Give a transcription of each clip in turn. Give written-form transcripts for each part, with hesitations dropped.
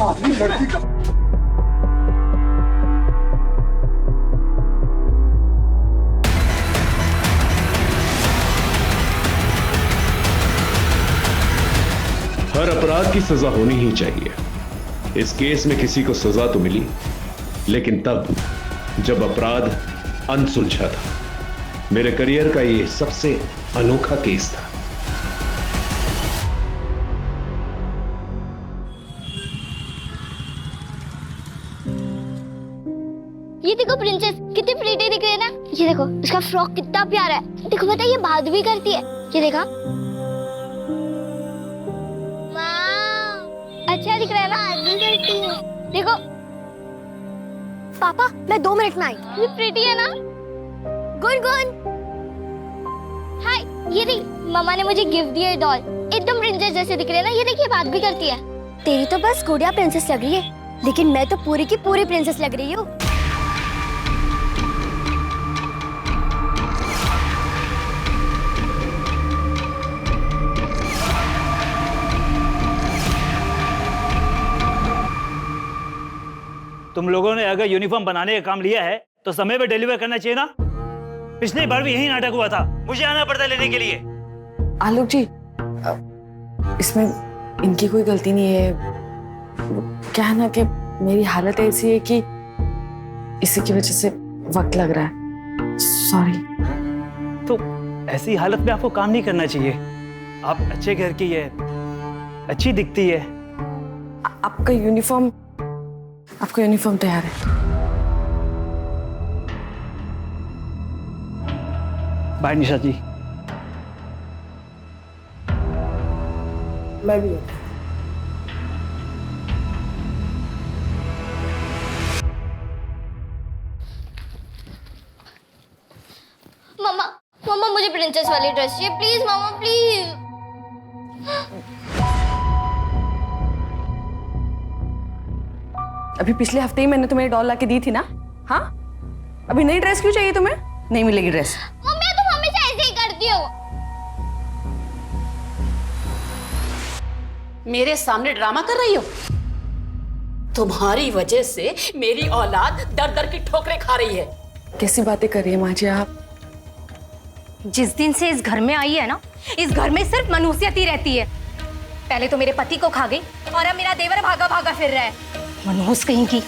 आदमी लड़की का हर अपराध की सजा होनी ही चाहिए। इस केस में किसी को सजा तो मिली, लेकिन तब जब अपराध अनसुलझा था। मेरे करियर का यह सबसे अनोखा केस था। ये देखो प्रिंसेस, कितनी प्रीटी दिख रही है ना। ये देखो इसका फ्रॉक कितना प्यारा है। देखो पता है ये बात भी करती है। ये देखा, अच्छा दिख रहा है ना। भी करती है। देखो पापा, मैं 2 मिनट में आई। ये प्रीटी है ना। गुनगुन, हाय। ये देख, मम्मा ने मुझे गिफ्ट दिया डॉल। एकदम प्रिंसेस जैसे दिख रही है ना। ये देखिए बात भी करती है। तेरी तो बस गुड़िया प्रिंसेस लग रही है, लेकिन मैं तो पूरी की पूरी प्रिंसेस लग रही हूँ। तुम लोगों ने अगर यूनिफॉर्म बनाने का काम लिया है तो समय पे डिलीवर करना चाहिए ना। पिछली बार भी यही नाटक हुआ था, मुझे आना पड़ता है लेने के लिए। आलोक जी, इसमें इनकी कोई गलती नहीं है। क्या है ना कि मेरी हालत ऐसी है कि इसी की वजह से वक्त लग रहा है। सॉरी। तो ऐसी हालत में आपको काम नहीं करना चाहिए। आप अच्छे घर की है, अच्छी दिखती है। आपका यूनिफॉर्म तैयार है। बाय निशा जी। मैं भी। मम्मा, मम्मा मुझे प्रिंसेस वाली ड्रेस चाहिए। Please mamma, please. अभी पिछले हफ्ते ही मैंने तुम्हें डॉल लाके दी थी ना। हाँ, अभी नई ड्रेस क्यों चाहिए तुम्हें? नहीं मिलेगी ड्रेस। मम्मी तुम हमेशा ऐसे ही करती हो। मेरे सामने ड्रामा कर रही हो? तुम्हारी वजह से मेरी औलाद दर दर की ठोकरें खा रही है। कैसी बातें कर रही है माँ जी आप? जिस दिन से इस घर में आई है ना, इस घर में सिर्फ मनुष्यत ही रहती है। पहले तो मेरे पति को खा गई और अब मेरा देवर भागा भागा फिर रहा है। मनहूस कहीं की।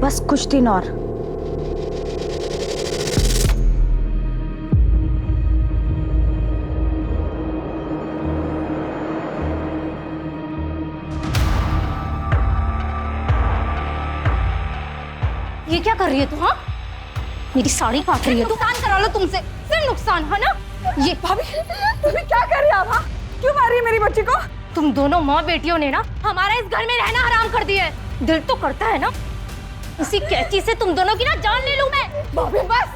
बस कुछ दिन और। ये क्या कर रही है तू? हाँ, मेरी साड़ी काट रही है। नुकसान करा लो तुमसे, फिर नुकसान है ना। ये भाभी क्या कर रही है आप? क्यों मार रही है मेरी बच्ची को? तुम दोनों माँ बेटियों ने ना हमारा इस घर में रहना हराम कर दिया है। दिल तो करता है ना उसी कैची से तुम दोनों की ना जान ले लूं मैं। भाभी बस,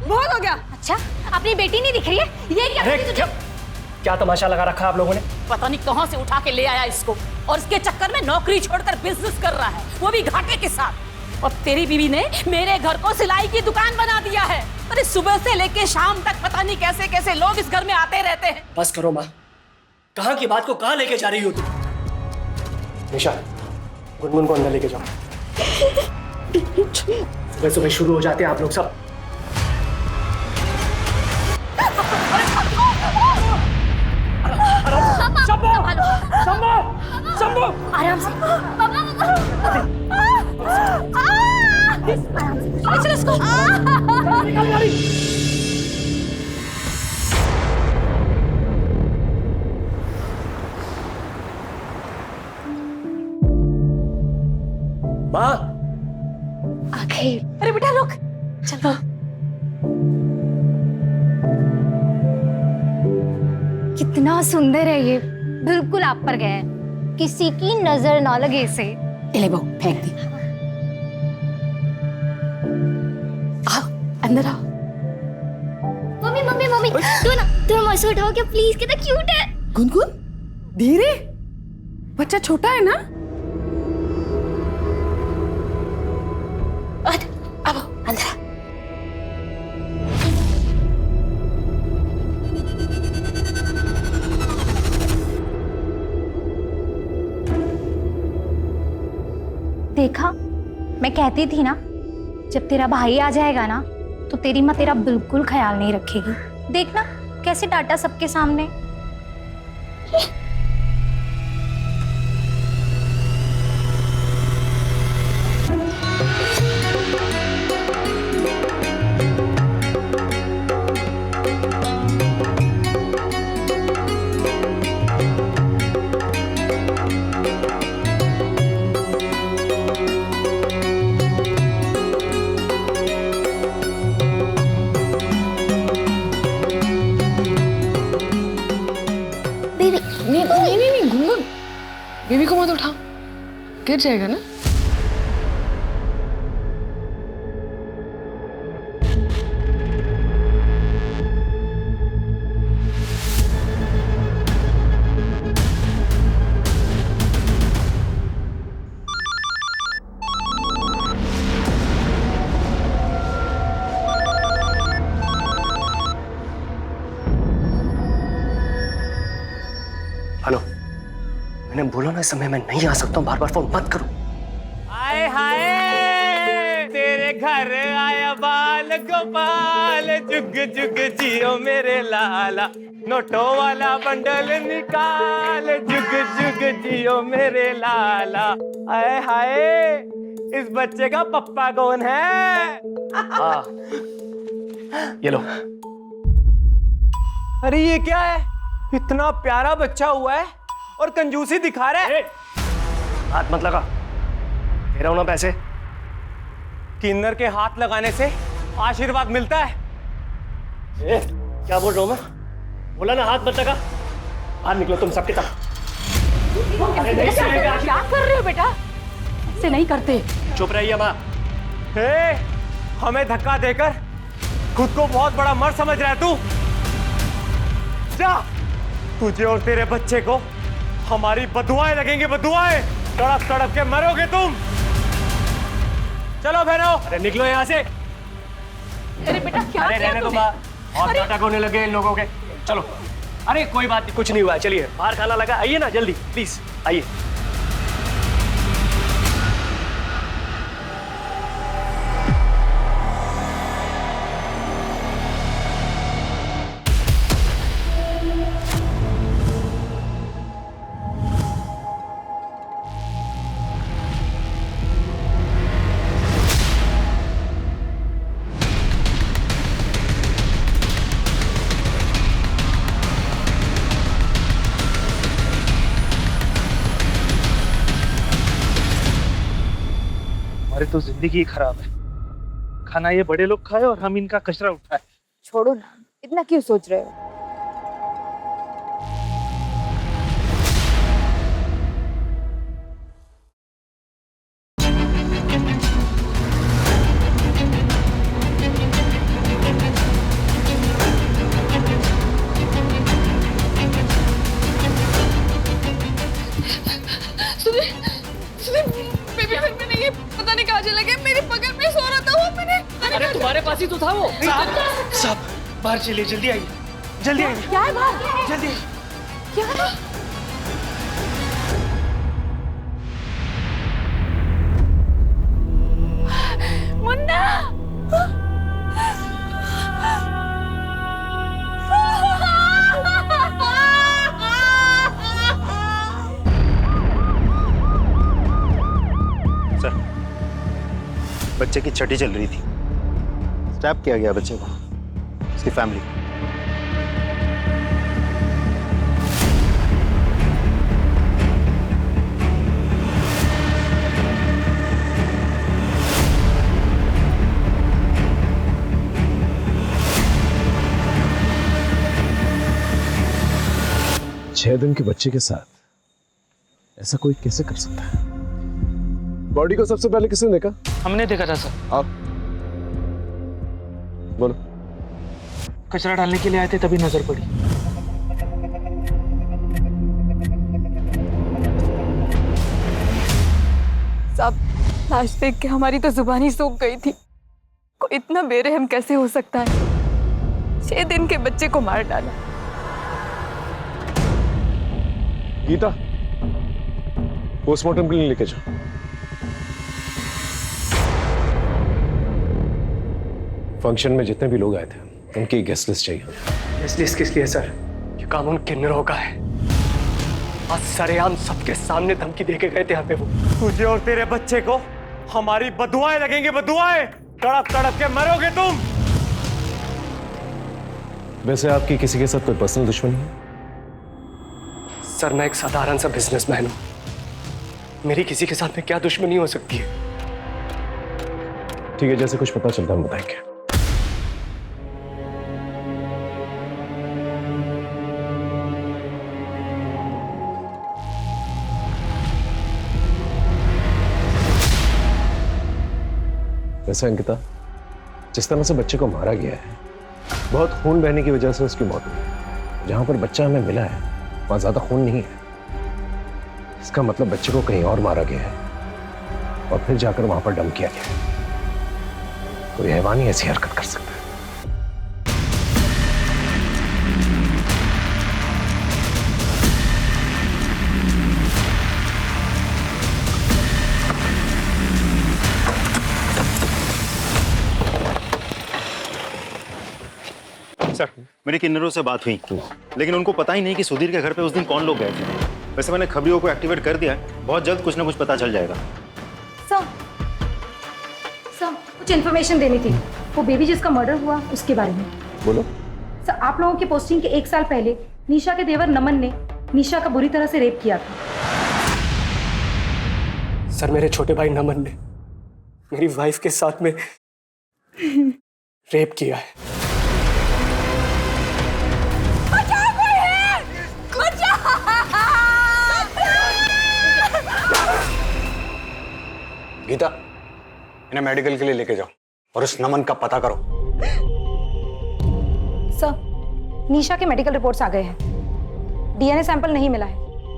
बहुत हो गया। अच्छा, अपनी बेटी नहीं दिख रही है? ये क्या कर रही है तुझे? क्या तमाशा लगा रखा है आप लोगों ने? पता नहीं कहां से उठा के ले आया इसको, और इसके चक्कर में नौकरी छोड़कर बिजनेस कर रहा है, वो भी घाटे के साथ। और तेरी बीवी ने मेरे घर को सिलाई की दुकान बना दिया है। अरे सुबह से लेके शाम तक पता नहीं कैसे कैसे लोग इस घर में आते रहते हैं। बस करो माँ, कहाँ की बात को कहाँ लेके जा रही हो तुम? निशा, गुनगुन को अंदर लेके जाओ। सुबह सुबह शुरू हो जाते हैं आप लोग सब। आराम से। चलो इसको। माँ, आखिर। अरे बेटा रुक, चलो। कितना सुंदर है ये, बिल्कुल आप पर गया है, किसी की नजर ना लगे इसे। ले बहू फेंक दी। आओ अंदर आओ। मम्मी मम्मी मम्मी, तू ना मसूर उठाओ क्या प्लीज, कितना क्यूट है। गुनगुन, धीरे, बच्चा छोटा है ना। अब अंदर। देखा, मैं कहती थी ना, जब तेरा भाई आ जाएगा ना तो तेरी माँ तेरा बिल्कुल ख्याल नहीं रखेगी। देखना कैसे डांटा सबके सामने। नहीं गुनगुन, बेबी को मत उठाओ, गिर जाएगा ना। हेलो, मैंने बोला ना इस समय मैं नहीं आ सकता हूँ, बार बार फोन मत करो। हाय हाय तेरे घर आया बाल गोपाल, जुग जुग जियो मेरे लाला, नोटों वाला बंडल निकाल, जुग जुग जियो मेरे लाला। हाय हाय इस बच्चे का पप्पा कौन है? हाँ, ये लो। अरे ये क्या है, इतना प्यारा बच्चा हुआ है और कंजूसी दिखा रहा है। हाथ मत लगा, दे रहा हूं ना पैसे। किन्नर के हाथ लगाने से आशीर्वाद मिलता है। क्या बोल रहा हूं मैं? बोला ना हाथ मत लगा। बाहर निकलो तुम सबके सब। क्या कर रहे हो बेटा? ऐसे नहीं करते। चुप रहिए माँ। हमें धक्का देकर खुद को बहुत बड़ा मर्द समझ रहा है तू। जा, तुझे और तेरे बच्चे को हमारी बदुआएं लगेंगी, बदुआएं। तड़प तड़प के मरोगे तुम। चलो बहनों। अरे निकलो यहाँ से। अरे बेटा क्या अरे किया रहने दो तूने? माँ, और नाटक होने लगे इन लोगों के। चलो। अरे कोई बात नहीं, कुछ नहीं हुआ है, चलिए बाहर खाना लगा, आइए ना जल्दी प्लीज आइए। हमारी तो जिंदगी ही खराब है। खाना ये बड़े लोग खाए और हम इनका कचरा उठाए। छोड़ो ना, इतना क्यों सोच रहे हो? पता नहीं कहाँ चला गया, मेरे बगल में सो रहा था वो। मैंने अरे तुम्हारे पास ही तो था वो। साहब बाहर चलिए, जल्दी आइए, जल्दी आइए। क्या है बाहर? जल्दी। क्या है? मुन्ना! सर, बच्चे की छठी चल रही थी, स्टैप किया गया बच्चे को, उसकी फैमिली। छह दिन के बच्चे के साथ ऐसा कोई कैसे कर सकता है? बॉडी को सबसे पहले किसने देखा? हमने देखा था सर। आप बोलो। कचरा डालने के लिए आए थे, तभी नजर पड़ी। साहब, लाश देख के हमारी तो जुबान ही सूख गई थी। कोई इतना बेरहम कैसे हो सकता है? 6 दिन के बच्चे को मार डाला। गीता, पोस्टमार्टम के लिए लेके जाओ। फंक्शन में जितने भी लोग आए थे उनकी गेस्ट लिस्ट चाहिए। गेस्ट लिस्ट किस लिए सर? ये कानून किन्नरों का है। आज सरेआम सबके सामने धमकी दे के गए थे हमें वो। तुझे और तेरे बच्चे को हमारी बदुआएं लगेंगी, बदुआएं। तड़प तड़प के मरोगे तुम। वैसे आपकी किसी के साथ कोई पर्सनल दुश्मनी है? सर मैं एक साधारण सा बिजनेसमैन हूं। मेरी किसी के साथ में क्या दुश्मनी हो सकती है? ठीक है, जैसे कुछ पता चलता हम बताएंगे। वैसे अंकिता, जिस तरह से बच्चे को मारा गया है, बहुत खून बहने की वजह से उसकी मौत हुई। जहां पर बच्चा हमें मिला है वहां ज्यादा खून नहीं है। इसका मतलब बच्चे को कहीं और मारा गया है और फिर जाकर वहां पर डम किया गया है। कोई हैवान ही ऐसी हरकत कर सकता है। सर, मेरी किन्नरों से बात हुई, लेकिन उनको पता ही नहीं कि सुधीर के घर पे उस दिन कौन लोग गए थे। वैसे मैंने खबरियों को एक्टिवेट कर दिया है, बहुत जल्द कुछ ना कुछ पता चल जाएगा। सर, कुछ इन्फॉर्मेशन देनी थी, वो बेबी जिसका मर्डर हुआ उसके बारे में। बोलो। सर, आप लोगों की पोस्टिंग के 1 साल पहले निशा के देवर नमन ने निशा का बुरी तरह से रेप किया था। सर, मेरे छोटे भाई नमन ने मेरी वाइफ के साथ में रेप किया है। गीता, इन्हें मेडिकल के लिए लेके जाओ और उस नमन का पता करो। सर, निशा के मेडिकल रिपोर्ट्स आ गए हैं। डीएनए सैंपल नहीं मिला है।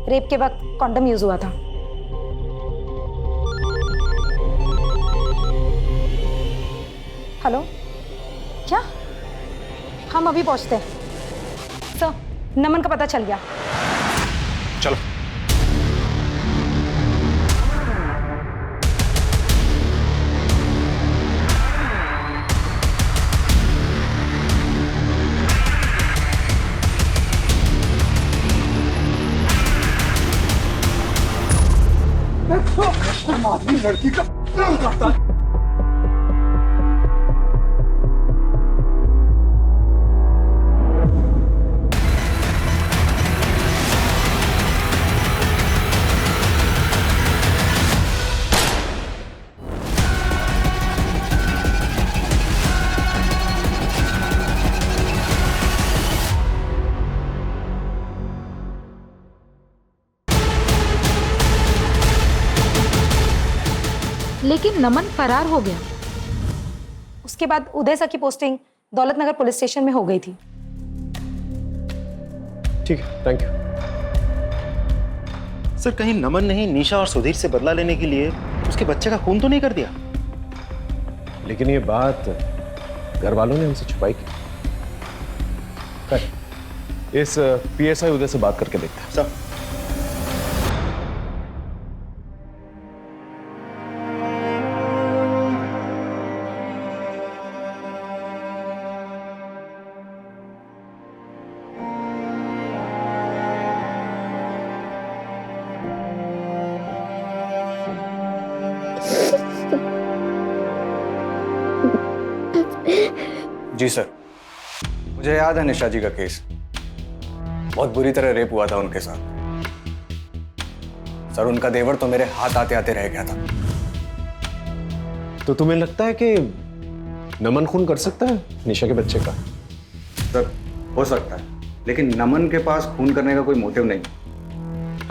रेप के वक्त कॉन्डम यूज हुआ था। हेलो, क्या? हम अभी पहुंचते हैं। सर, नमन का पता चल गया। चलो। लड़की का काम करता है। लेकिन नमन फरार हो गया। उसके बाद उदय सर की पोस्टिंग दौलतनगर पुलिस स्टेशन में हो गई थी। ठीक है, थैंक यू। सर, कहीं नमन ने ही निशा और सुधीर से बदला लेने के लिए उसके बच्चे का खून तो नहीं कर दिया? लेकिन ये बात घर वालों ने हमसे छुपाई की। इस पीएसआई उदय से बात करके देखते हैं। सर, जी सर, मुझे याद है निशा जी का केस। बहुत बुरी तरह रेप हुआ था उनके साथ। सर, उनका देवर तो मेरे हाथ आते आते रह गया था। तो तुम्हें लगता है कि नमन खून कर सकता है निशा के बच्चे का? सर, हो सकता है, लेकिन नमन के पास खून करने का कोई मोटिव नहीं।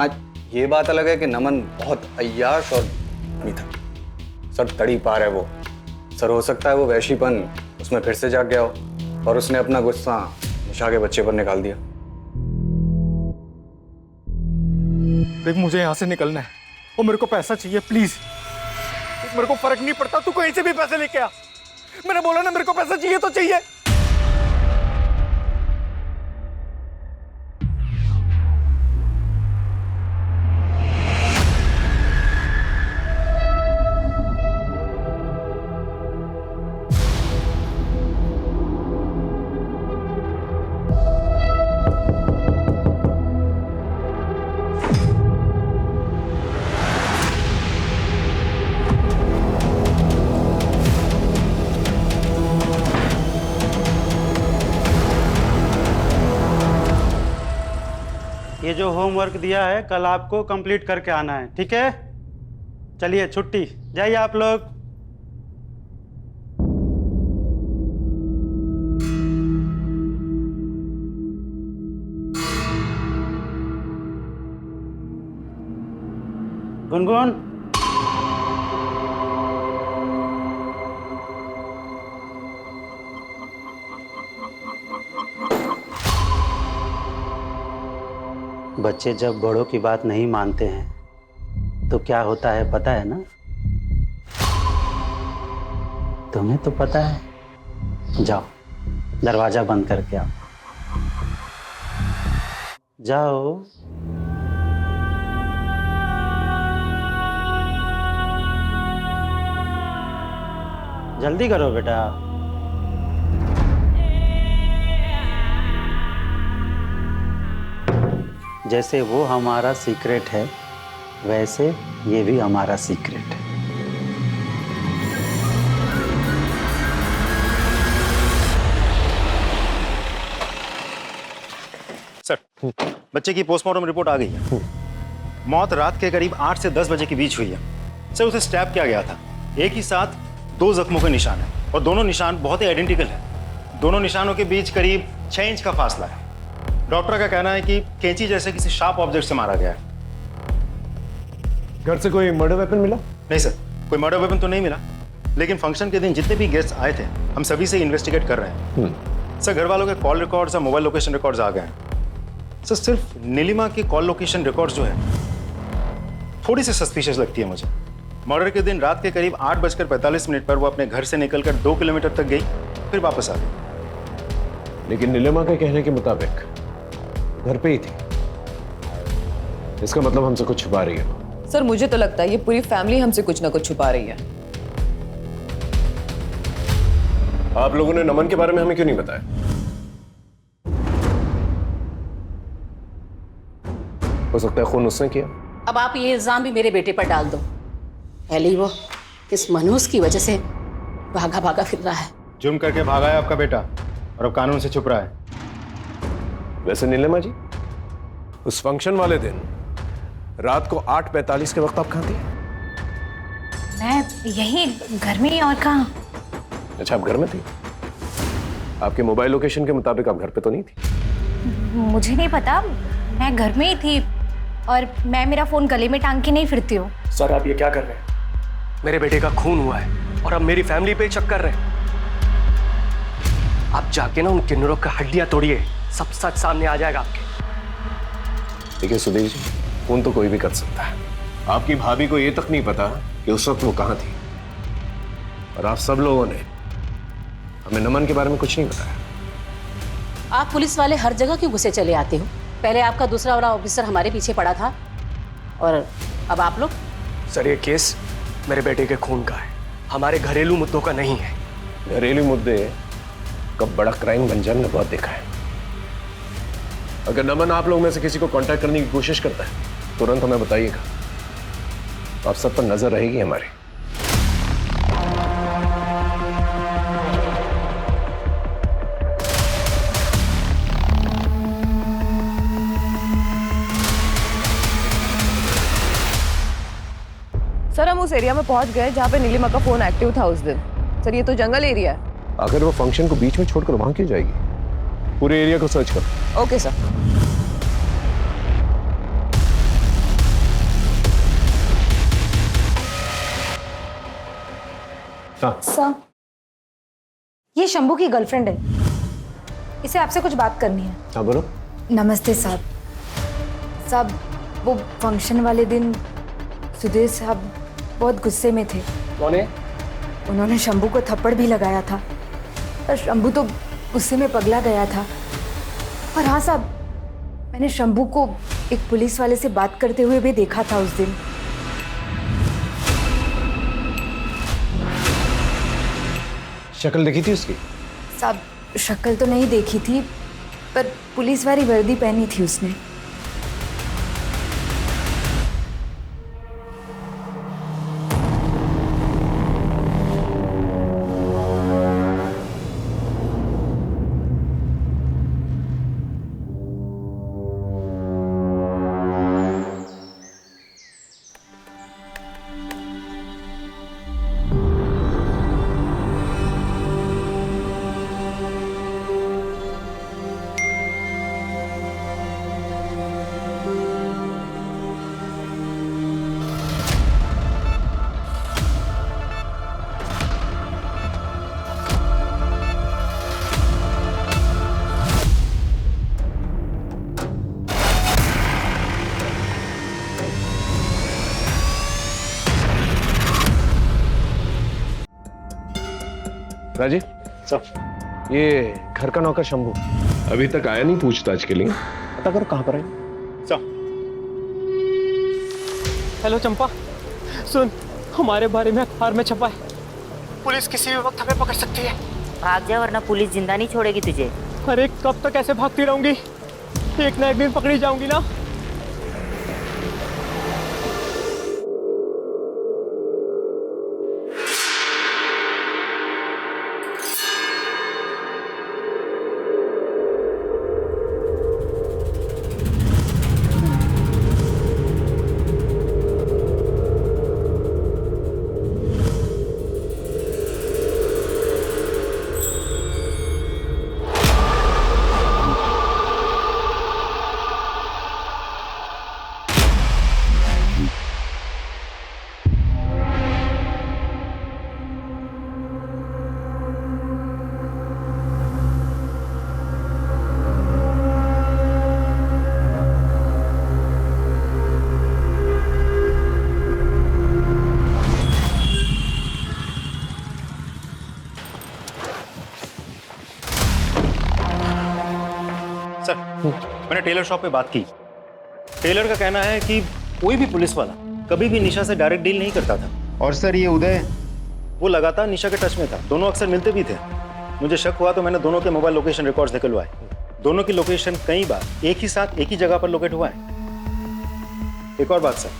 आज ये बात अलग है कि नमन बहुत अय्याश और धनी था। सर, तड़ी पार है वो। सर, हो सकता है वो वैशीपन उसमें फिर से जाग गया हो और उसने अपना गुस्सा निशा के बच्चे पर निकाल दिया। देख, मुझे यहाँ से निकलना है और मेरे को पैसा चाहिए, प्लीज। मेरे को फर्क नहीं पड़ता, तू कहीं से भी पैसे लेके आ। मैंने बोला ना मेरे को पैसा चाहिए तो चाहिए। ये जो होमवर्क दिया है कल आपको कंप्लीट करके आना है, ठीक है? चलिए छुट्टी, जाइए आप लोग। गुनगुन, बच्चे जब बड़ों की बात नहीं मानते हैं तो क्या होता है पता है ना? तुम्हें तो पता है। जाओ दरवाजा बंद करके आओ, जाओ। जल्दी करो बेटा। जैसे वो हमारा सीक्रेट है वैसे ये भी हमारा सीक्रेट है। सर, बच्चे की पोस्टमार्टम रिपोर्ट आ गई है। मौत रात के करीब 8 से 10 बजे के बीच हुई है। सर, उसे स्टैब किया गया था। एक ही साथ 2 जख्मों के निशान है और दोनों निशान बहुत ही आइडेंटिकल है। दोनों निशानों के बीच करीब 6 इंच का फासला है। डॉक्टर का कहना है कि कैंची जैसे किसी शार्प ऑब्जेक्ट से मारा गया है। घर से कोई मर्डर वेपन मिला? नहीं सर, कोई मर्डर वेपन तो नहीं मिला, लेकिन फंक्शन के दिन जितने भी गेस्ट आए थे हम सभी से इन्वेस्टिगेट कर रहे हैं। सर, घर वालों के कॉल रिकॉर्ड्स और मोबाइल लोकेशन रिकॉर्ड्स आ गए हैं। सर, सिर्फ नीलिमा की कॉल लोकेशन रिकॉर्ड्स जो है थोड़ी सी सस्पिशियस लगती है मुझे। मर्डर के दिन रात के करीब 8:45 पर वो अपने घर से निकलकर 2 किलोमीटर तक गई, फिर वापस आ गई। लेकिन नीलिमा के कहने के मुताबिक घर पे ही थी। इसका मतलब हमसे कुछ छुपा रही है। सर, मुझे तो लगता है ये पूरी फैमिली हमसे कुछ ना कुछ छुपा रही है। आप लोगों ने नमन के बारे में हमें क्यों नहीं बताया? हो सकता है खून उसने किया। अब आप ये इल्जाम भी मेरे बेटे पर डाल दो। पहले ही वो इस मनोज की वजह से भागा भागा फिर रहा है। जुर्म करके भागा है आपका बेटा और अब कानून से छुप रहा है। वैसे नीलिमा जी, उस फंक्शन वाले दिन रात को 8:45 के वक्त आप कहाँ थी? मैं यही घर में ही, और कहाँ? अच्छा, आप घर में थी। आपके मोबाइल लोकेशन के मुताबिक आप घर पे तो नहीं थी? मुझे नहीं पता, मैं घर में ही थी और मैं मेरा फोन गले में टांग के नहीं फिरती हूँ। सर, आप ये क्या कर रहे हैं? मेरे बेटे का खून हुआ है और अब मेरी फैमिली पे शक कर रहे हैं। आप जाके ना उन किन्नरों का हड्डियां तोड़िए, सब सच सामने आ जाएगा आपके। देखिए सुधीर जी, खून तो कोई भी कर सकता है। आपकी भाभी को ये तक नहीं पता कि उस वक्त वो कहाँ थी, और आप सब लोगों ने हमें नमन के बारे में कुछ नहीं बताया। आप पुलिस वाले हर जगह क्यों घुसे चले आते हो? पहले आपका दूसरा वाला ऑफिसर हमारे पीछे पड़ा था और अब आप लोग। सर, ये केस मेरे बेटे के खून का है, हमारे घरेलू मुद्दों का नहीं है। घरेलू मुद्दे कब बड़ा क्राइम बन जाए, बहुत देखा है। अगर नमन आप लोग में से किसी को कांटेक्ट करने की कोशिश करता है तुरंत हमें बताइएगा, आप सब पर नजर रहेगी हमारी। सर, हम उस एरिया में पहुंच गए जहाँ पे नीलिमा का फोन एक्टिव था उस दिन। सर, ये तो जंगल एरिया है। अगर वो फंक्शन को बीच में छोड़कर वहां क्यों जाएगी? पूरे एरिया को सर्च कर। Okay sir. सर, ये शंभू की गर्लफ्रेंड है, इसे आपसे कुछ बात करनी है। हाँ बोलो। नमस्ते साहब। साहब, वो फंक्शन वाले दिन सुधीर साहब बहुत गुस्से में थे। कौन है? उन्होंने शंभू को थप्पड़ भी लगाया था और शंभू तो गुस्से में पगला गया था। और हाँ साहब, मैंने शंभू को एक पुलिस वाले से बात करते हुए भी देखा था उस दिन। शक्ल देखी थी उसकी? साहब, शक्ल तो नहीं देखी थी, पर पुलिस वाली वर्दी पहनी थी उसने। राजी सर, ये घर का नौकर शंभू अभी तक आया नहीं पूछताछ के लिए? पता करो कहाँ पर है। हेलो चंपा, सुन, हमारे बारे में अखबार में छपा है, पुलिस किसी भी वक्त हमें पकड़ सकती है। भाग जा वरना पुलिस जिंदा नहीं छोड़ेगी तुझे। अरे कब तक ऐसे भागती रहूंगी? एक ना एक दिन पकड़ी जाऊंगी ना। सर, मैंने टेलर शॉप पे बात की। टेलर का कहना है कि कोई भी पुलिस वाला कभी भी निशा से डायरेक्ट डील नहीं करता था। और सर, ये उदय, वो लगातार निशा के टच में था, दोनों अक्सर मिलते भी थे। मुझे शक हुआ तो मैंने दोनों के मोबाइल लोकेशन रिकॉर्ड्स निकलवाए। दोनों की लोकेशन कई बार एक ही साथ एक ही जगह पर लोकेट हुआ है। एक और बात सर,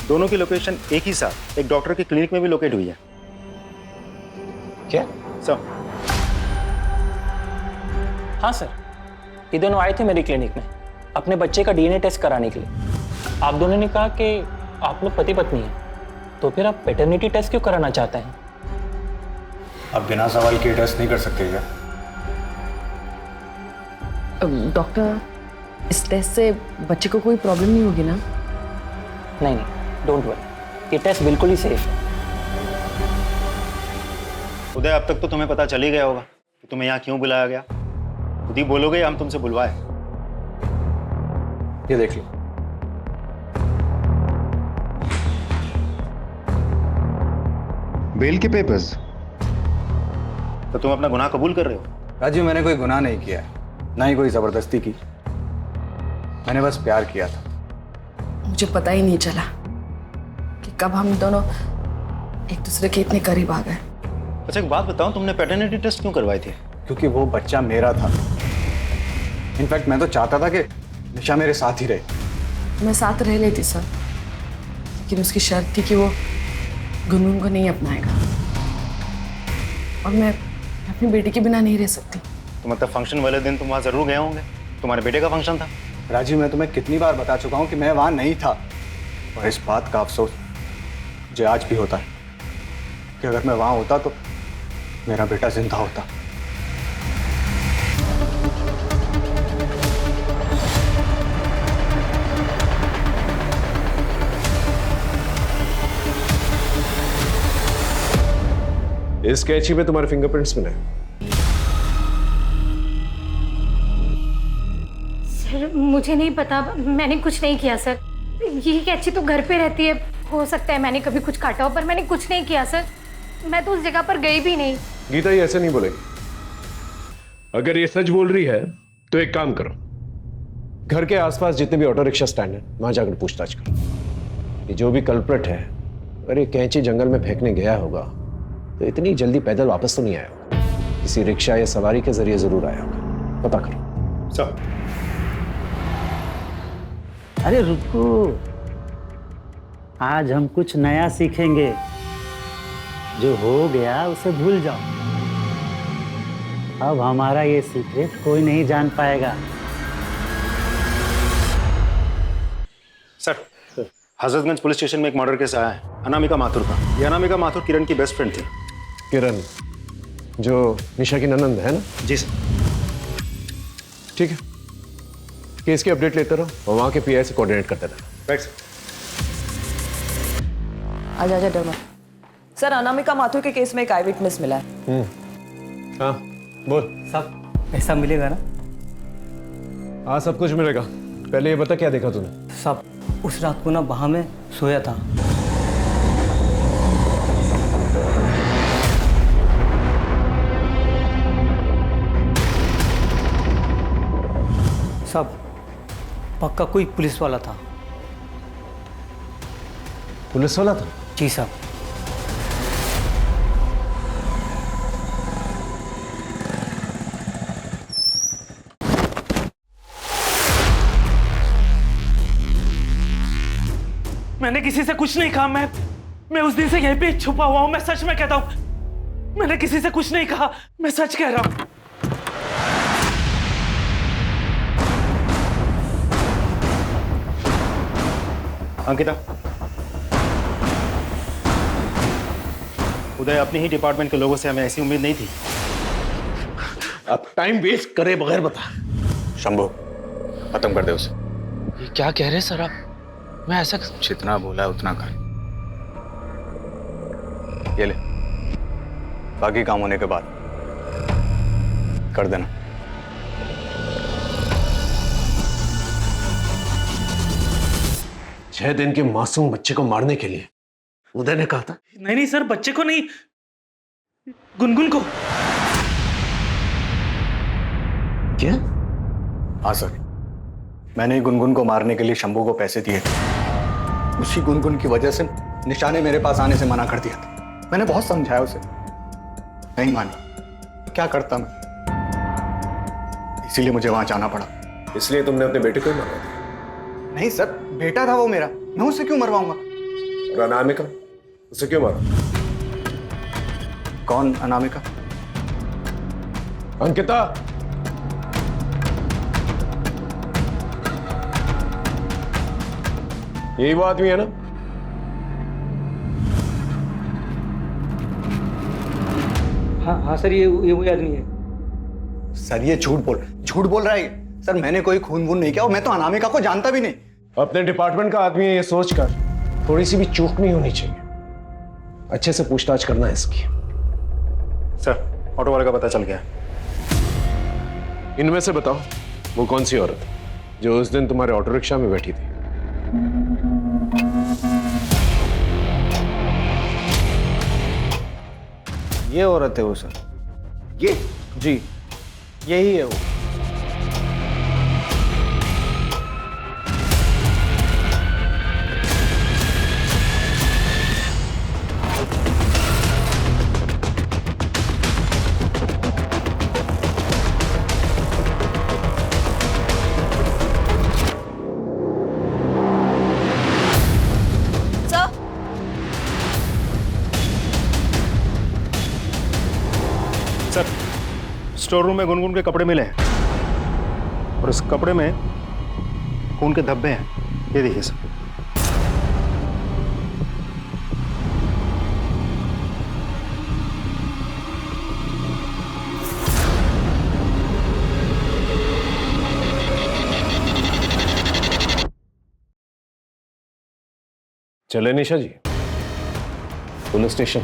दोनों की लोकेशन एक ही साथ एक डॉक्टर के क्लिनिक में भी लोकेट हुई है। क्या सर? हाँ सर, ये दोनों आए थे मेरी क्लिनिक में अपने बच्चे का डीएनए टेस्ट कराने के लिए। आप दोनों ने कहा कि आप लोग पति पत्नी हैं, तो फिर आप पैटर्निटी टेस्ट क्यों कराना चाहते हैं? अब बिना सवाल के टेस्ट नहीं कर सकते क्या? डॉक्टर, इस टेस्ट से बच्चे को कोई प्रॉब्लम नहीं होगी ना? नहीं नहीं, डोंट वरी, ये टेस्ट बिल्कुल ही सेफ है। उदय, अब तक तो तुम्हें पता चल ही गया होगा कि तुम्हें यहाँ क्यों बुलाया गया। खुद ही बोलोगे हम तुमसे बुलवाए। ये देख लो। बेल के पेपर्स? तो तुम अपना गुनाह कबूल कर रहे हो? राजू, मैंने कोई गुनाह नहीं किया है, ना ही कोई जबरदस्ती की। मैंने बस प्यार किया था। मुझे पता ही नहीं चला कि कब हम दोनों एक दूसरे के इतने करीब आ गए। अच्छा, एक बात बताओ, तुमने पैटर्निटी टेस्ट क्यों करवाए थे? क्योंकि वो बच्चा मेरा था। इनफैक्ट मैं तो चाहता था कि निशा मेरे साथ ही रहे। मैं साथ रह लेती सर, लेकिन उसकी शर्त थी कि वो गुनगुन को नहीं अपनाएगा, और मैं अपनी बेटी के बिना नहीं रह सकती। तो मतलब फंक्शन वाले दिन तुम वहाँ जरूर गए होंगे, तुम्हारे बेटे का फंक्शन था। राजीव, मैं तुम्हें कितनी बार बता चुका हूँ कि मैं वहाँ नहीं था, और इस बात का अफसोस मुझे आज भी होता है कि अगर मैं वहाँ होता तो मेरा बेटा जिंदा होता। इस कैची में तुम्हारे फिंगरप्रिंट्स मिले। सर मुझे नहीं पता, मैंने कुछ नहीं किया सर। ये कैची तो घर पे रहती है, हो सकता है मैंने कभी कुछ काटा हो, पर मैंने कुछ नहीं किया सर। मैं तो उस जगह पर गई भी नहीं। गीता ये ऐसे नहीं बोलेगी। अगर ये सच बोल रही है तो एक काम करो, घर के आसपास जितने भी ऑटो रिक्शा स्टैंड है वहां जाकर पूछताछ करो कि जो भी कल्प्रिट है, अगर ये कैंची जंगल में फेंकने गया होगा तो इतनी जल्दी पैदल वापस तो नहीं आया होगा, किसी रिक्शा या सवारी के जरिए जरूर आया होगा। पता करो। सर। अरे रुको, आज हम कुछ नया सीखेंगे। जो हो गया उसे भूल जाओ। अब हमारा ये सीक्रेट कोई नहीं जान पाएगा। सर, हजरतगंज पुलिस स्टेशन में एक मर्डर केस आया है अनामिका माथुर का। ये अनामिका माथुर किरण की बेस्ट फ्रेंड थी। किरण जो निशा की ननंद है ना? जी सर। ठीक है, केस की अपडेट लेते रहो और वहां के पीआई से कोऑर्डिनेट करते रहो। Right sir. आजा आजा डर मत। सर, अनामिका माथुर के केस में एक आई विटनेस मिला है। हाँ बोल। सब पैसा मिलेगा ना? हाँ सब कुछ मिलेगा। पहले ये बता क्या देखा तूने? सब उस रात को ना वहां में सोया था। सब पक्का कोई पुलिस वाला था। पुलिस वाला था? जी साहब। मैंने किसी से कुछ नहीं कहा। मैं उस दिन से यहीं पे छुपा हुआ हूं। मैं सच में कहता हूं, मैंने किसी से कुछ नहीं कहा। मैं सच कह रहा हूं। अंकिता, उदय अपने ही डिपार्टमेंट के लोगों से हमें ऐसी उम्मीद नहीं थी। अब टाइम वेस्ट करे बगैर बता। शंभू, खत्म कर दे उसे। ये क्या कह रहे हैं सर आप? मैं ऐसा जितना बोला है उतना कर। ये ले, बाकी काम होने के बाद कर देना। 6 दिन के मासूम बच्चे को मारने के लिए उदय ने कहा था? नहीं सर, बच्चे को नहीं, गुनगुन को। क्या? हाँ सर, मैंने ही गुनगुन को मारने के लिए शंभू को पैसे दिए थे। उसी गुनगुन की वजह से निशा ने मेरे पास आने से मना कर दिया था। मैंने बहुत समझाया उसे, नहीं मानी। क्या करता मैं, इसीलिए मुझे वहां जाना पड़ा। इसलिए तुमने अपने बेटे को ही मारा था? नहीं सर, बेटा था वो मेरा, मैं उसे क्यों मरवाऊंगा? और अनामिका, उसे क्यों मारा? कौन अनामिका? अंकिता, यही वो आदमी है ना? हाँ सर, ये वही आदमी है। सर ये झूठ बोल रहा है सर। मैंने कोई खून वून नहीं किया और मैं तो अनामिका को जानता भी नहीं। अपने डिपार्टमेंट का आदमी है ये सोचकर थोड़ी सी भी चूक नहीं होनी चाहिए। अच्छे से पूछताछ करना है इसकी। सर, ऑटो वाले का पता चल गया। इनमें से बताओ वो कौन सी औरत जो उस दिन तुम्हारे ऑटो रिक्शा में बैठी थी? ये औरत है वो सर। ये? जी, यही है वो। सर, स्टोर रूम में गुनगुन के कपड़े मिले हैं और उस कपड़े में खून के धब्बे हैं। ये देखिए सर। चले निशा जी पुलिस स्टेशन।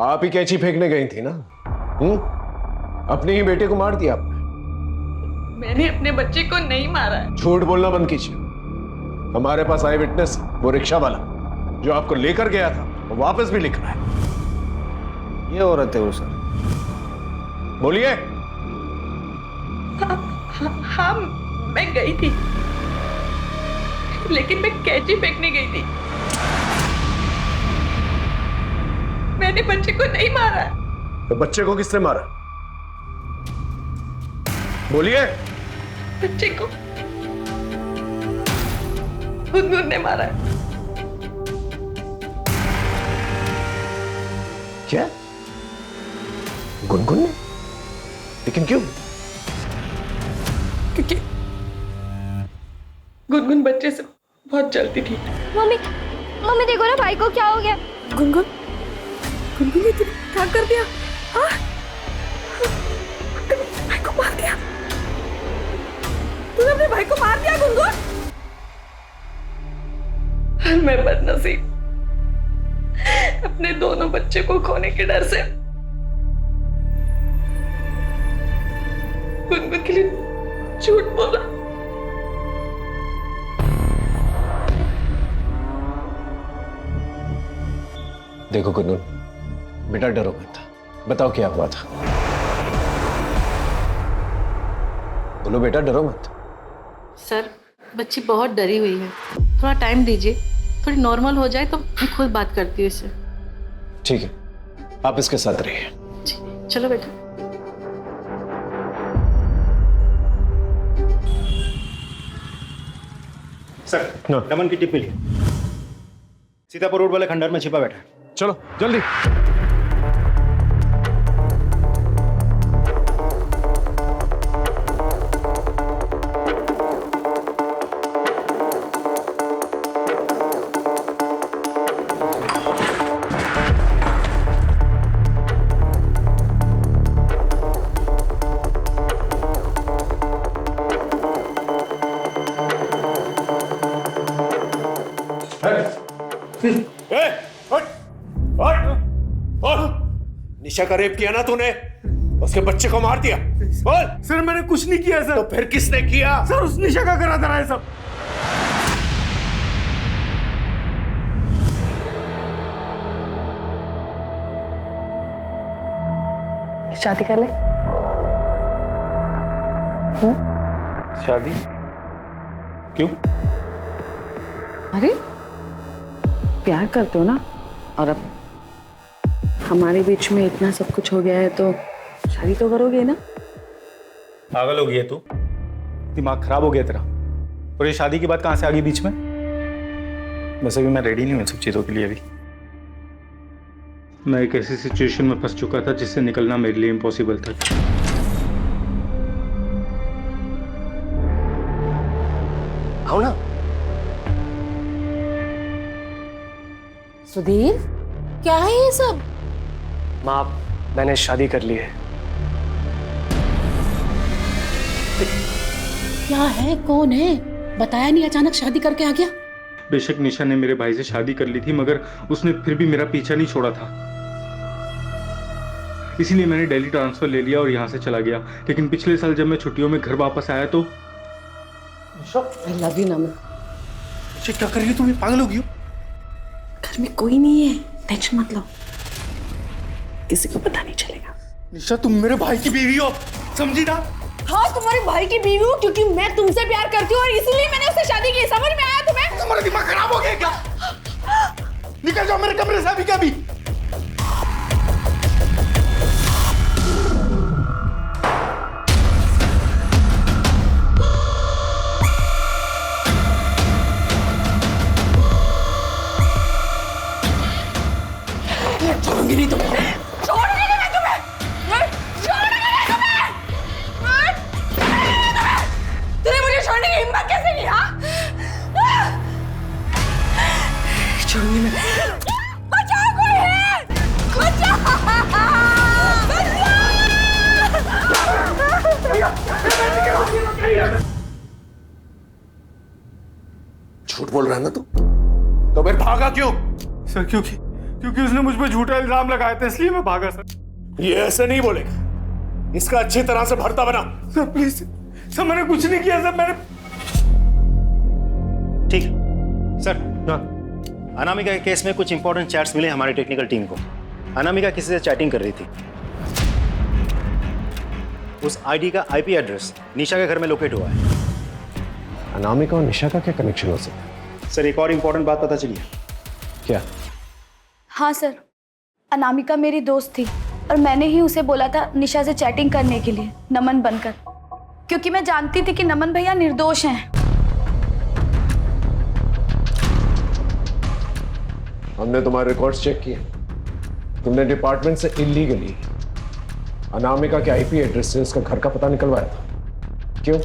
आप ही कैंची फेंकने गई थी ना? अपनी ही बेटे को मार दिया आपने। मैंने अपने बच्चे को नहीं मारा है। झूठ बोलना बंद कीजिए। हमारे पास आई विटनेस, वो रिक्शा वाला जो आपको लेकर गया था, वो वापस भी लिख रहा है। ये औरत है वो सर। बोलिए। हाँ, मैं गई थी, लेकिन मैं कैंची फेंकने गई थी। मैंने बच्चे को नहीं मारा। तो बच्चे को किसने मारा? बोलिए। बच्चे को गुनगुन ने मारा है। क्या? गुनगुन ने? लेकिन क्यों? क्योंकि गुनगुन बच्चे से बहुत जलती थी। मम्मी, मम्मी देखो ना भाई को क्या हो गया। गुनगुन, गुनगुन ने तुझे क्या कर दिया? हाँ? भाई को मार दिया। तूने अपने भाई को मार दिया गुनगुन? मैं बदनसीब, अपने दोनों बच्चे को खोने के डर से गुनगुन के लिए झूठ बोला। देखो गुनगुन, बेटा डरो मत। बताओ क्या हुआ था। बोलो बेटा, डरो मत। सर, बच्ची बहुत डरी हुई है, थोड़ा टाइम दीजिए, थोड़ी नॉर्मल हो जाए तो मैं खुद बात करती हूँ इससे। ठीक है, आप इसके साथ रहिए। चलो बेटा। सर, नमन की टिप मिली। सीतापुर रोड वाले खंडहर में छिपा बैठा है। चलो जल्दी। निशा का रेप किया ना तूने? उसके बच्चे को मार दिया? बोल। सर मैंने कुछ नहीं किया सर। तो फिर किसने किया? सर उस निशा का करा था ये सब। शादी कर ले। शादी? क्यों? अरे प्यार करते हो ना, और अब हमारे बीच में इतना सब कुछ हो गया है तो शादी तो करोगे ना? पागल हो गई है तू? दिमाग खराब हो गया तेरा? और ये शादी की बात कहां से आ गई बीच में? वैसे भी मैं रेडी नहीं हूं सब चीजों के लिए अभी। मैं एक ऐसी सिचुएशन में फंस चुका था जिससे निकलना मेरे लिए इम्पॉसिबल था। आओ ना। सुधीर, क्या है ये सब? माँ, मैंने शादी कर ली है। क्या है, कौन है? बताया नहीं, अचानक शादी करके आ गया। बेशक निशा ने मेरे भाई से शादी कर ली थी, मगर उसने फिर भी मेरा पीछा नहीं छोड़ा था। इसीलिए मैंने दिल्ली ट्रांसफर ले लिया और यहाँ से चला गया। लेकिन पिछले साल जब मैं छुट्टियों में घर वापस आया तो I love you, नमन। क्या कर रही हो तुम? पागल हो गई हो? घर में कोई नहीं है, टेंशन मत लो, किसी को पता नहीं चलेगा। निशा, तुम मेरे भाई की बीवी हो, समझी ना? हाँ, तुम्हारे भाई की बीवी हूँ क्योंकि मैं तुमसे प्यार करती हूँ और इसीलिए मैंने उससे शादी की। समझ में आया तुम्हें? तुम्हारा दिमाग खराब हो गया क्या? निकल जाओ मेरे कमरे से अभी का भी। छोड़ूंगी नहीं तुम्हें। छोड़ूंगी नहीं मैं तुम्हें। छोड़ूंगी नहीं तुम्हें। तूने मुझे छोड़ने की हिम्मत कैसे की? हाँ, छोड़ूंगी मैं। बचाओ, कोई है? बचाओ, झूठ बोल रहा है ना तू? तो फिर भागा क्यों? सर, क्योंकि उसने मुझ पर झूठा इल्जाम लगाया था, इसलिए मैं भागा सर। ये ऐसे नहीं बोलेगा, इसका अच्छी तरह से भरता बना। सर प्लीज सर, मैंने कुछ नहीं किया सर, मैंने। ठीक सर। अनामिका के केस में कुछ इंपॉर्टेंट चैट्स मिले हमारी टेक्निकल टीम को। अनामिका किसी से चैटिंग कर रही थी। उस आईडी का आईपी एड्रेस निशा के घर में लोकेट हुआ है। अनामिका और निशा का क्या कनेक्शन हो सकता है? सर एक और इंपॉर्टेंट बात पता चली है। क्या? हाँ सर, अनामिका मेरी दोस्त थी और मैंने ही उसे बोला था निशा से चैटिंग करने के लिए, नमन बनकर, क्योंकि मैं जानती थी कि नमन भैया निर्दोष हैं। हमने तुम्हारे रिकॉर्ड्स चेक किए, तुमने डिपार्टमेंट से इलीगली अनामिका के आईपी एड्रेस से उसका घर का पता निकलवाया था। क्यों?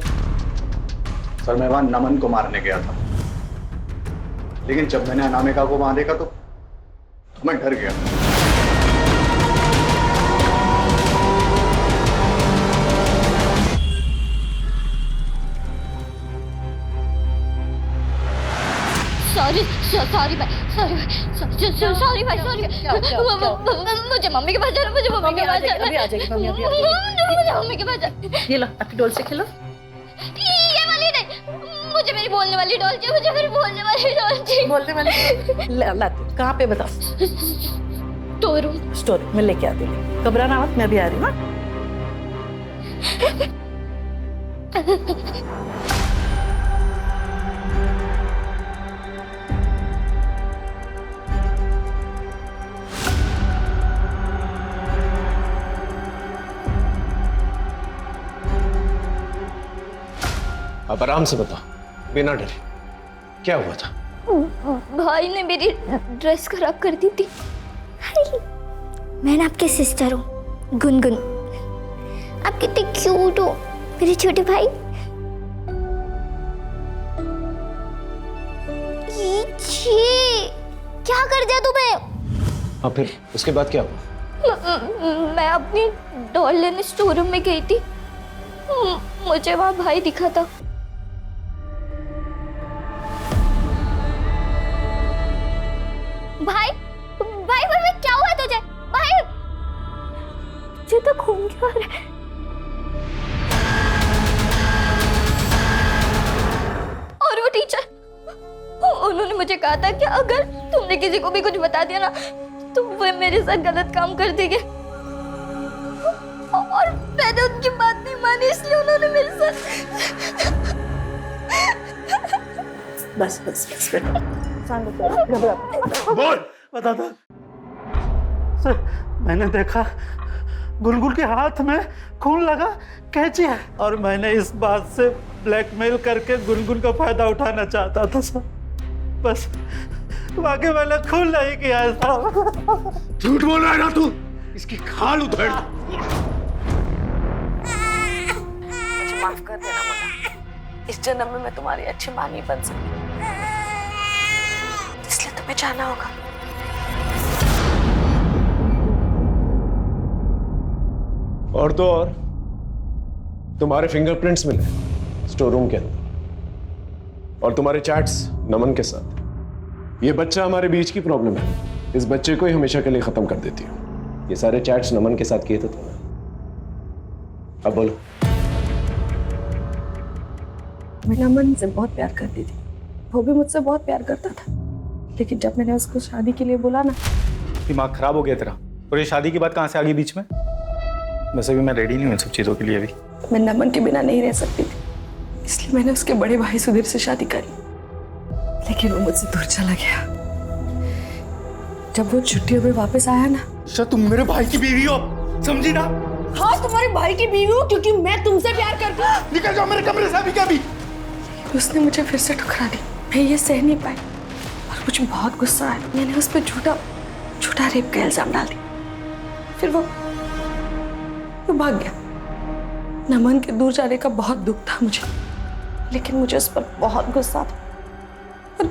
सर मैं वहां नमन को मारने गया था, लेकिन जब मैंने अनामिका को वहां देखा तो मैं डर गया। सॉरी सॉरी भाई, सॉरी सॉरी भाई, सॉरी। मुझे मम्मी के पास जाना, मुझे मम्मी के पास जाना। अभी आ जाएगी मम्मी, अभी आ मुझे मम्मी के पास जाना। ये लो आपकी डॉल से खेलो। ये वाली नहीं, मुझे मेरी बोलने वाली डॉल चाहिए, मुझे मेरी बोलने वाली डॉल चाहिए। बोलने वाली लाती कहाँ पे बताओ? Store room. स्टोर मैं लेके आती हूँ, घबराना मत, मैं अभी आ रही हूँ। अब आराम से बताओ, बिना डरे, क्या हुआ था? भाई ने मेरी ड्रेस खराब कर दी थी। मैं ना आपकी सिस्टर हूँ, गुनगुन। आप कितने क्यूट हो मेरे छोटे भाई। क्या कर दिया तुम्हें? हाँ फिर उसके बाद क्या हुआ? मैं अपनी डॉल लेने स्टोर रूम में गई थी, मुझे वहां भाई दिखा था। भाई भाई भाई क्या हुआ तुझे? भाई तुझे तो खून क्यों आ रहा है? और वो टीचर, उन्होंने मुझे कहा था कि अगर तुमने किसी को भी कुछ बता दिया ना तो वो मेरे साथ गलत काम कर देंगे, और मैंने उनकी बात नहीं मानी, इसलिए उन्होंने मेरे साथ। बस बस बस बोल। बता दो सर, मैंने देखा गुलगुल के हाथ में खून लगा कैची है, और मैंने इस बात से ब्लैकमेल करके गुलगुल का फायदा उठाना चाहता था सर। बस बाकी मैंने खून नहीं किया है साहब। झूठ बोल रहा है ना तू? इसकी खाल उधेड़। मुझे माफ कर देना मुन्ना, इस जन्म में मैं तुम्हारी अच्छी मां नहीं बन सकती, इसलिए तुम्हें जाना होगा। और तो और तुम्हारे फिंगरप्रिंट्स मिले स्टोर रूम के अंदर, और तुम्हारे चैट्स नमन के साथ। ये बच्चा हमारे बीच की प्रॉब्लम है, इस बच्चे को ही हमेशा के लिए खत्म कर देती हूँ। ये सारे चैट्स नमन के साथ किए थे तुमने। अब बोलो। मैं नमन से बहुत प्यार करती थी, वो भी मुझसे बहुत प्यार करता था, लेकिन जब मैंने उसको शादी के लिए बोला ना। दिमाग खराब हो गया तेरा? और ये शादी की बात कहाँ से आ गई बीच में? वैसे भी मैं रेडी नहीं हूँ इन सब चीज़ों के लिए अभी। मैं नमन के बिना नहीं रह सकती थी, इसलिए मैंने उसके बड़े भाई सुधीर से शादी करी, लेकिन वो मुझसे दूर चला गया। जब वो छुट्टियों में वापस आया ना। अच्छा तुम मेरे भाई की बीवी हो, समझी ना? हाँ तुम्हारे भाई की बीवी हूँ, क्योंकि मैं तुमसे प्यार करती हूँ। निकल जाओ मेरे कमरे से अभी के अभी। उसने मुझे फिर से ठुकरा दी, मैं ये सह नहीं पाई और मुझे बहुत गुस्सा आया। मैंने उस पर झूठा रेप का इल्जाम डाल दिया, फिर वो भाग गया। नमन के दूर जाने का बहुत दुख था मुझे, लेकिन मुझे उस पर बहुत गुस्सा था, और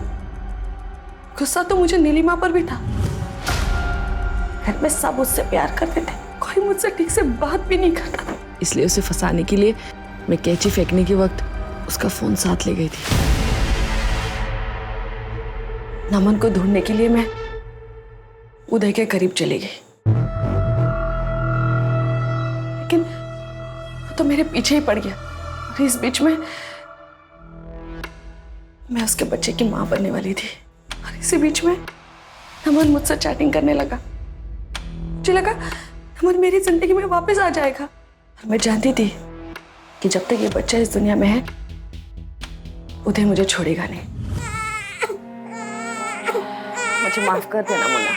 गुस्सा तो मुझे नीलिमा पर भी था। घर में सब उससे प्यार करते थे, कोई मुझसे ठीक से बात भी नहीं करता था, इसलिए उसे फंसाने के लिए मैं कैंची फेंकने के वक्त उसका फोन साथ ले गई थी। नमन को ढूंढने के लिए मैं उदय के करीब चली गई। तो मेरे पीछे ही पड़ गया और इस बीच में मैं उसके बच्चे की माँ बनने वाली थी और इसी बीच में नमन मुझसे चैटिंग करने लगा। मुझे लगा नमन मेरी जिंदगी में वापस आ जाएगा और मैं जानती थी कि जब तक ये बच्चा इस दुनिया में है उदय मुझे छोड़ेगा नहीं। मुझे माफ कर देना मुन्ना,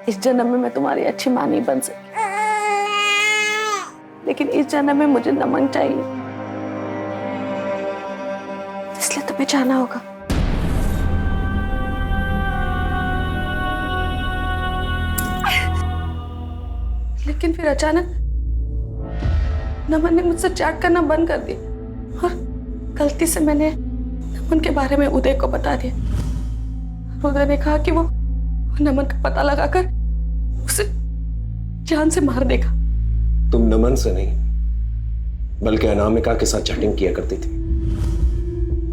इस जन्म में मैं तुम्हारी अच्छी माँ नहीं बन सकी, लेकिन इस जन्म में मुझे नमन चाहिए, इसलिए तुम्हें जाना होगा। लेकिन फिर अचानक नमन ने मुझसे चैट करना बंद कर दिया और गलती से मैंने नमन के बारे में उदय को बता दिया। उदय ने कहा कि वो नमन का पता लगाकर उसे जान से मार देगा। तुम नमन से नहीं बल्कि अनामिका के साथ चैटिंग किया करती थी।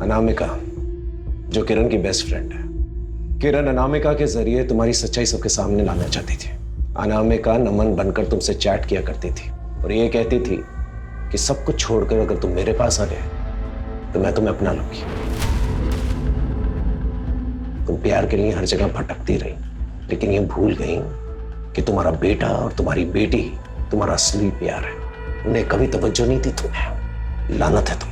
अनामिका जो किरण की बेस्ट फ्रेंड है। किरण अनामिका के जरिए तुम्हारी सच्चाई सबके सामने लाना चाहती थी। अनामिका नमन बनकर तुमसे चैट किया करती थी और ये कहती थी कि सब कुछ छोड़कर अगर तुम मेरे पास आ गए तो मैं तुम्हें अपना लूंगी। तुम प्यार के लिए हर जगह भटकती रही, लेकिन ये भूल गई कि तुम्हारा बेटा और तुम्हारी बेटी तुम्हारा असली प्यार है। उन्हें कभी तवज्जो नहीं दी तुम्हें। लानत है तुम्हें।